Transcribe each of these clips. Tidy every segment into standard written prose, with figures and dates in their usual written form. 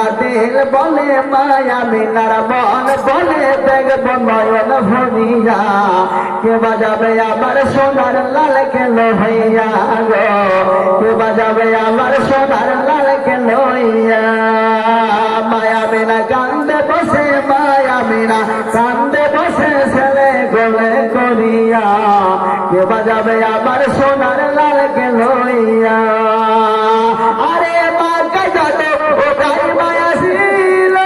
না দিল বলে মায়া মিনার মন বলে দেখব নয়ন ভরিয়া কে বাজাবে আমার সোনার লাল কে লইয়া গো কে বাজাবে আমার সোনার লাল কে লইয়া মায়া মিনা কান্দে বসে মায়া মিনা কান্দে বসে ছেলে গোলে করিয়া কে বাজাবে আমার সোনার লাল কে লইয়া আরে মা কাজাতে ও গাই মায়া ছিল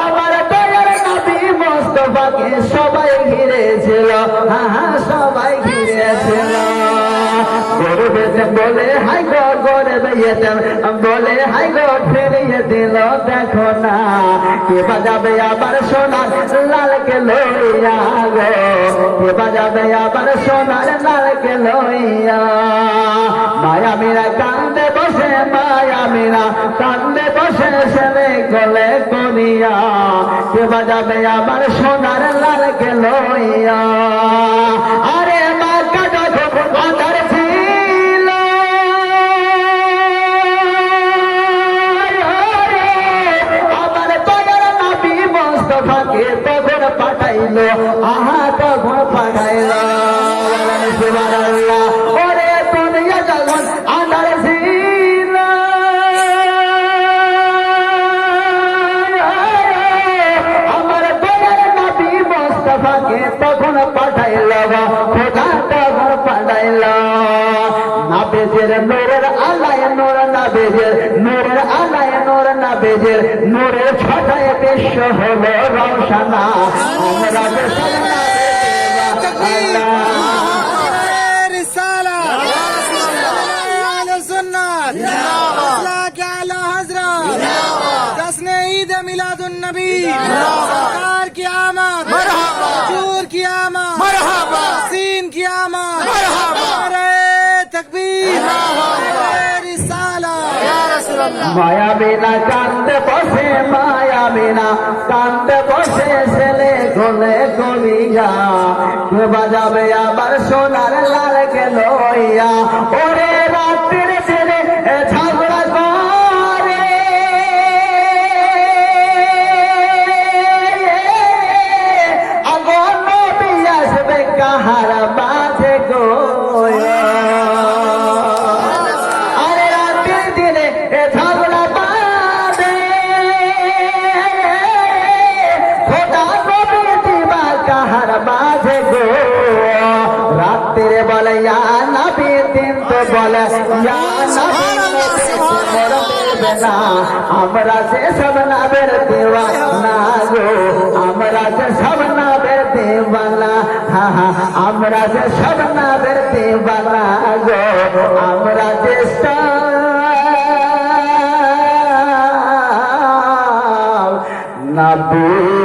আমার দয়ার নবী মুস্তাফাকে সবাই ঘিরেছিল হ্যাঁ সবাই ঘিরেছিল বলে হাই গো গরবে বলে হাই গো ফিরিয়ে দিল দেখো না কে বাজাবে আবার সোনার লাল কে লইয়া গো কে বাজাবে আবার সোনার লাল কে লইয়া মায়া মীরা কান্দে বসে মায়া মীরা কান্দে বসে ছেলে গলে করিয়া কে বাজাবে আবার সোনার লাল কে লইয়া আরে মা কাটা আধার তখন পাঠাইলো আহা তখন পাঠাইলো ওরে দুনিয়া যখন আধার ছিল আমার দয়ার নবী মুস্তাফাকে তখন পাঠাইলো খোদা তখন পাঠাইলো নাবেজের নূরের আলায় নূর নাবেজের নূরের আলায় নূর নাবেজের নূরের ছটায় বিশ্ব হলো রওশনা আমরা मिलादुन नबी सरकार की आमद मरहबा हुजूर की आमद मरहबा सीन की आमद मरहबा नारे तकबीर नारे रिसालत या रसूल अल्लाह माया बिना कांदे बसे माया बिना कांदे बसे ছেলে গলে করিয়া কে বাজাবে আবার সোনার লাল কে লইয়া ওরে রাতের ছেলে ঝগড়া কাহার মাঝে গো আরে রাতের দিনে ঝগড়া বাঁধে খোদা নবী দিবা কাহার মাঝে গো রাতের বলে ইয়া নবী দিন তো বলে ইয়া নবী আমরা যে সব নাবের দেওয়ানা গো আমরা যে সব নাবের দেওয়ানা আমরা যে সব নাবের দেওয়ানা গো আমরা যে সব নাবে